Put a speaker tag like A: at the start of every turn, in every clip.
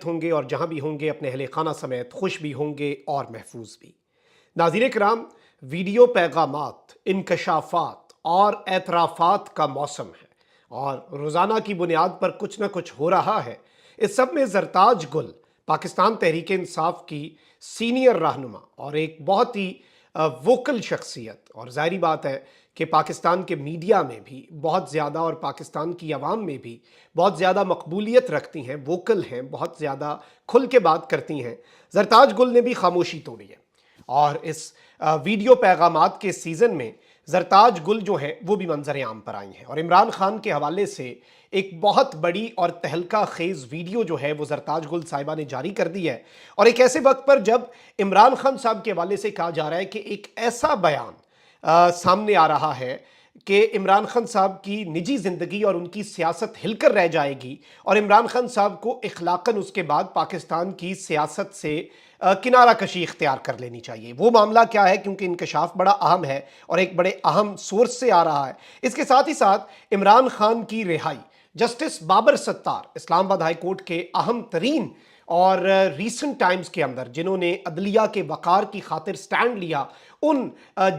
A: ہوں گے اور جہاں بھی ہوں گے اپنے اہل خانہ سمیت خوش بھی ہوں گے اور محفوظ بھی۔ ناظرین کرام، ویڈیو پیغامات، انکشافات اور اعترافات کا موسم ہے اور روزانہ کی بنیاد پر کچھ نہ کچھ ہو رہا ہے۔ اس سب میں زرتاج گل پاکستان تحریک انصاف کی سینئر رہنما اور ایک بہت ہی ووکل شخصیت، اور ظاہری بات ہے کہ پاکستان کے میڈیا میں بھی بہت زیادہ اور پاکستان کی عوام میں بھی بہت زیادہ مقبولیت رکھتی ہیں، ووکل ہیں، بہت زیادہ کھل کے بات کرتی ہیں۔ زرتاج گل نے بھی خاموشی توڑی ہے اور اس ویڈیو پیغامات کے سیزن میں زرتاج گل جو ہے وہ بھی منظر عام پر آئی ہیں، اور عمران خان کے حوالے سے ایک بہت بڑی اور تہلکہ خیز ویڈیو جو ہے وہ زرتاج گل صاحبہ نے جاری کر دی ہے، اور ایک ایسے وقت پر جب عمران خان صاحب کے حوالے سے کہا جا رہا ہے کہ ایک ایسا بیان سامنے آ رہا ہے کہ عمران خان صاحب کی نجی زندگی اور ان کی سیاست ہل کر رہ جائے گی، اور عمران خان صاحب کو اخلاقاً اس کے بعد پاکستان کی سیاست سے کنارہ کشی اختیار کر لینی چاہیے۔ وہ معاملہ کیا ہے؟ کیونکہ انکشاف بڑا اہم ہے اور ایک بڑے اہم سورس سے آ رہا ہے۔ اس کے ساتھ ہی ساتھ عمران خان کی رہائی، جسٹس بابر ستار اسلام آباد ہائی کورٹ کے اہم ترین اور ریسنٹ ٹائمز کے اندر جنہوں نے عدلیہ کے وقار کی خاطر سٹینڈ لیا، ان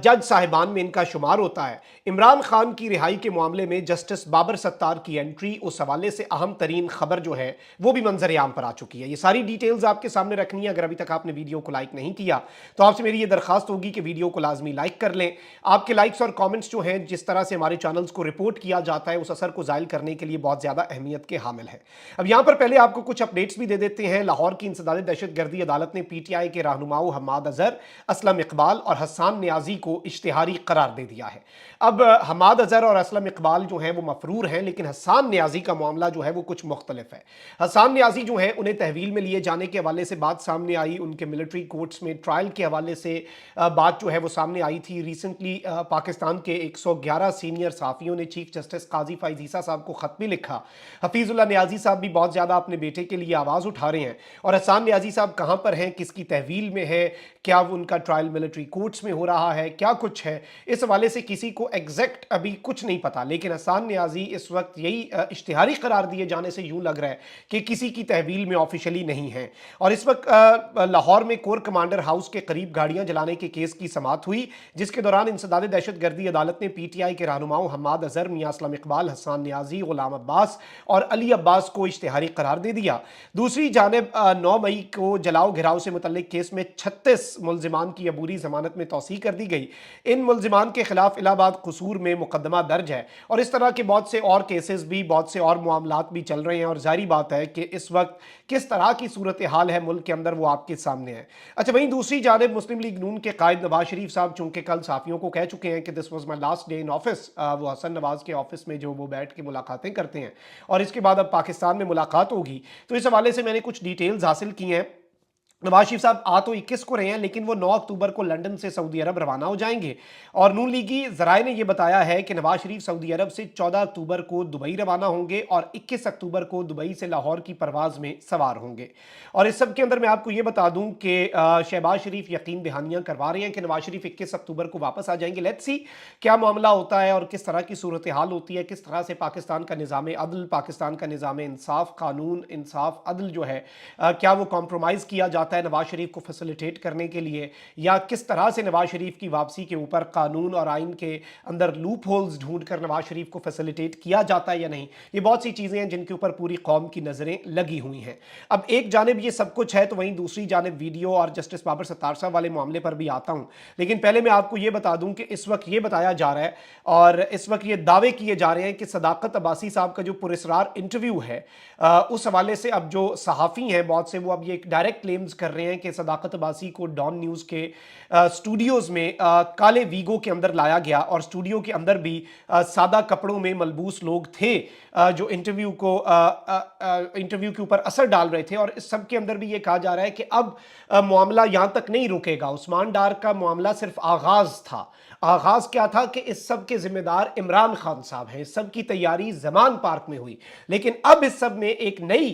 A: جج صاحبان میں ان کا شمار ہوتا ہے۔ عمران خان کی رہائی کے معاملے میں جسٹس بابر ستار کی انٹری اس حوالے سے اہم ترین خبر جو ہے وہ بھی منظر عام پر آ چکی ہے۔ یہ ساری ڈیٹیلز آپ کے سامنے رکھنی ہے۔ اگر ابھی تک آپ نے ویڈیو کو لائک نہیں کیا تو آپ سے میری یہ درخواست ہوگی کہ ویڈیو کو لازمی لائک کر لیں۔ آپ کے لائکس اور کامنٹس جو ہیں جس طرح سے ہمارے چینلز کو رپورٹ کیا جاتا ہے اس اثر کو زائل کرنے کے لیے بہت زیادہ اہمیت کے حامل ہے۔ اب یہاں پر پہلے آپ کو کچھ اپڈیٹس بھی دے دیتے ہیں۔ لاہور کی انسداد دہشت گردی عدالت نے پی ٹی آئی کے رہنماؤں حماد اظہر، اسلم اقبال اور حسان نیازی کو اشتہاری قرار دے دیا ہے۔ اب حماد اظہر اور اسلم اقبال جو ہیں وہ مفرور ہیں، لیکن حسان نیازی کا معاملہ جو ہے وہ کچھ مختلف ہے۔ حسان نیازی جو ہیں انہیں تحویل میں لیے جانے کے حوالے سے بات سامنے آئی، ان کے ملٹری کورٹس میں ٹرائل کے حوالے سے بات جو ہے وہ سامنے آئی تھی۔ ریسنٹلی پاکستان کے 111 سینئر صحافیوں نے چیف جسٹس قاضی فائز عیسیٰ صاحب کو خط بھی لکھا۔ حفیظ اللہ نیازی صاحب بھی بہت زیادہ اپنے بیٹے کے لیے آواز اٹھا رہے ہیں، اور حسان نیازی صاحب کہاں پر ہیں، کس کی تحویل میں ہے، کیا ان کا ٹرائل ملٹری کورٹس میں ہو رہا ہے، کیا کچھ ہے، اس حوالے سے کسی کو ایگزیکٹ ابھی کچھ نہیں پتا۔ لیکن حسان نیازی اس وقت یہی اشتہاری قرار دیے جانے سے یوں لگ رہا ہے کہ کسی کی تحویل میں آفیشلی نہیں ہے، اور اس وقت لاہور میں کور کمانڈر ہاؤس کے قریب گاڑیاں جلانے کے کیس کی سماعت ہوئی، جس کے دوران انسداد دہشت گردی عدالت نے پی ٹی آئی کے رہنماؤں حماد اظہر، میاں اسلم اقبال، حسان نیازی، غلام عباس اور علی عباس کو اشتہاری قرار دے دیا۔ دوسری جانب 9 مئی کو جلاؤ گھراؤ سے متعلق کیس میں 36 ملزمان کی عبوری ضمانت میں توسیع کر دی گئی۔ ان ملزمان کے خلاف الہ آباد قصور میں مقدمہ درج ہے، اور اس طرح کے بہت سے اور کیسز بھی، بہت سے اور معاملات بھی چل رہے ہیں، اور ظاہری بات ہے کہ اس وقت کس طرح کی صورتحال ہے ملک کے اندر وہ آپ کے سامنے ہے۔ اچھا، وہیں دوسری جانب مسلم لیگ نون کے قائد نواز شریف صاحب چونکہ کل صحافیوں کو کہہ چکے ہیں کہ this was my last day in office, وہ حسن نواز کے آفس میں جو وہ بیٹھ کے ملاقاتیں کرتے ہیں اور اس کے بعد اب پاکستان میں ملاقات ہوگی، تو اس حوالے سے میں نے کچھ ڈیٹیلز حاصل کی ہیں۔ نواز شریف صاحب آ تو 21 کو رہے ہیں، لیکن وہ 9 اکتوبر کو لندن سے سعودی عرب روانہ ہو جائیں گے، اور نون لیگی ذرائع نے یہ بتایا ہے کہ نواز شریف سعودی عرب سے 14 اکتوبر کو دبئی روانہ ہوں گے اور 21 اکتوبر کو دبئی سے لاہور کی پرواز میں سوار ہوں گے۔ اور اس سب کے اندر میں آپ کو یہ بتا دوں کہ شہباز شریف یقین دہانیاں کروا رہے ہیں کہ نواز شریف 21 اکتوبر کو واپس آ جائیں گے۔ لیٹس سی کیا معاملہ ہوتا ہے اور کس طرح کی صورتحال ہوتی ہے، کس طرح سے پاکستان کا نظام عدل، پاکستان کا نظام انصاف، قانون انصاف عدل جو ہے کیا وہ کمپرومائز کیا جاتا ہے نواز شریف کو فیسیلیٹیٹ کرنے کے لیے، یا کس طرح سے نواز شریف کی واپسی کے اوپر قانون اور آئین کے اندر لوپ ہولز ڈھونڈ کر نواز شریف کو فیسیلیٹیٹ کیا جاتا ہے یا نہیں۔ یہ بہت سی چیزیں ہیں جن کے اوپر پوری قوم کی نظریں لگی ہوئی ہیں۔ اب ایک جانب یہ سب کچھ ہے تو وہیں دوسری جانب ویڈیو اور جسٹس بابر ستار صاحب والے معاملے پر بھی آتا ہوں، لیکن پہلے میں آپ کو یہ بتا دوں کہ اس وقت یہ بتایا جا رہا ہے اور اس وقت یہ دعوے کیے جا رہے ہیں کہ صداقت عباسی صاحب کا جو پراسرار انٹرویو ہے اس حوالے سے اب جو صحافی ہیں بہت سے وہ اب یہ ڈائریکٹ کلیمز کر رہے ہیں کہ صداقت عباسی کو ڈان نیوز کے سٹوڈیوز میں کالے ویگو کے اندر لایا گیا، اور سٹوڈیو کے اندر بھی سادہ کپڑوں میں ملبوس لوگ تھے جو انٹرویو کے اوپر اثر ڈال رہے تھے، اور اس سب کے اندر بھی یہ کہا جا رہا ہے کہ اب معاملہ یہاں تک نہیں رکے گا۔ عثمان ڈار کا معاملہ صرف آغاز تھا۔ آغاز کیا تھا کہ اس سب کے ذمہ دار عمران خان صاحب ہیں، اس سب کی تیاری زمان پارک میں ہوئی، لیکن اب اس سب میں ایک نئی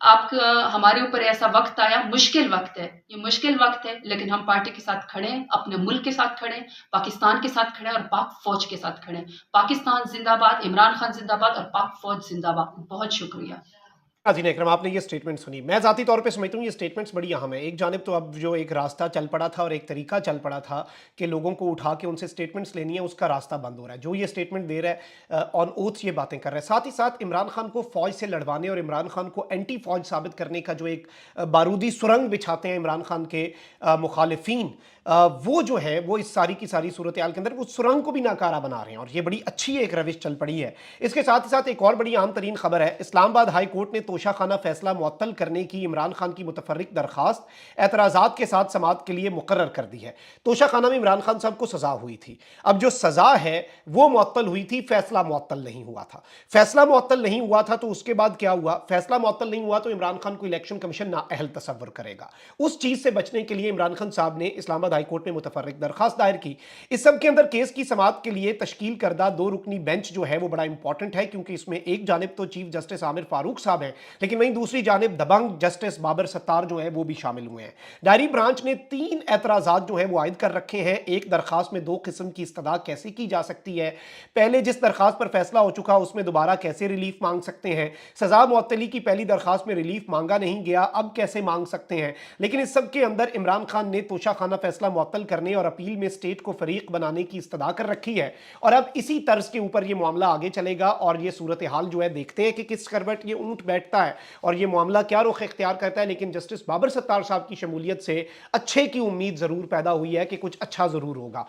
B: آپ ہمارے اوپر ایسا وقت آیا، مشکل وقت ہے، یہ مشکل وقت ہے، لیکن ہم پارٹی کے ساتھ کھڑے ہیں، اپنے ملک کے ساتھ کھڑے ہیں، پاکستان کے ساتھ کھڑے ہیں اور پاک فوج کے ساتھ کھڑے ہیں۔ پاکستان زندہ باد، عمران خان زندہ باد اور پاک فوج زندہ باد۔ بہت شکریہ۔
A: ناظرین اکرام، آپ نے یہ سٹیٹمنٹ سنی، میں ذاتی طور پہ سمجھتا ہوں یہ سٹیٹمنٹس بڑی اہم ہیں۔ ایک جانب تو اب جو ایک راستہ چل پڑا تھا اور ایک طریقہ چل پڑا تھا کہ لوگوں کو اٹھا کے ان سے سٹیٹمنٹس لینی ہے، اس کا راستہ بند ہو رہا ہے۔ جو یہ سٹیٹمنٹ دے رہا ہے آن اوتھ یہ باتیں کر رہا ہے، ساتھ ہی ساتھ عمران خان کو فوج سے لڑوانے اور عمران خان کو اینٹی فوج ثابت کرنے کا جو ایک بارودی سرنگ بچھاتے ہیں عمران خان کے مخالفین، وہ جو ہے وہ اس ساری کی ساری صورتحال کے اندر وہ سرنگ کو بھی ناکارہ بنا رہے ہیں، اور یہ بڑی اچھی ایک روش چل پڑی ہے۔ اس کے ساتھ ہی ساتھ ایک اور بڑی اہم ترین خبر ہے، اسلام آباد ہائی کورٹ نے توشہ خانہ فیصلہ معطل کرنے کی عمران خان کی متفرق درخواست اعتراضات کے ساتھ سماعت کے لیے مقرر کر دی ہے۔ توشہ خانہ میں عمران خان صاحب کو سزا ہوئی تھی، اب جو سزا ہے وہ معطل ہوئی تھی، فیصلہ معطل نہیں ہوا تھا۔ فیصلہ معطل نہیں ہوا تھا تو اس کے بعد کیا ہوا؟ فیصلہ معطل نہیں ہوا تو عمران خان کو الیکشن کمیشن نااہل تصور کرے گا۔ اس چیز سے بچنے کے لیے عمران خان صاحب نے اسلام آباد ہائی کورٹ میں متفرق درخواست دائر کی۔ اس سب کے اندر کیس کی سماعت کے لیے تشکیل کردہ 2 رکنی بینچ جو ہے وہ بڑا امپورٹنٹ ہے، کیونکہ اس میں ایک جانب تو چیف جسٹس عامر فاروق صاحب ہیں، لیکن وہیں دوسری جانب دبنگ جسٹس بابر ستار جو ہے وہ بھی شامل ہوئے ہیں۔ ڈائری برانچ نے 3 اعتراضات جو ہے وہ عائد کر رکھے ہیں۔ ایک درخواست میں 2 قسم کی استدعا کیسے کی جا سکتی ہے، پہلے جس درخواست پر فیصلہ ہو چکا اس میں دوبارہ کیسے ریلیف مانگ سکتے ہیں، سزا معطلی کی پہلی درخواست میں ریلیف مانگا نہیں گیا، اب کیسے مانگ سکتے ہیں۔ لیکن اس سب کے اندر عمران خان نے توشہ خانہ فیصلہ معطل کرنے اور اپیل میں اسٹیٹ کو فریق بنانے کی استدعا کر رکھی ہے، اور اب اسی طرز کے اوپر یہ معاملہ آگے چلے گا، اور یہ صورتحال جو ہے دیکھتے ہیں کہ کس کروٹ یہ اونٹ بیٹھتا ہے اور یہ معاملہ کیا رخ اختیار کرتا ہے۔ لیکن جسٹس بابر ستار صاحب کی شمولیت سے اچھے کی امید ضرور پیدا ہوئی ہے کہ کچھ اچھا ضرور ہوگا۔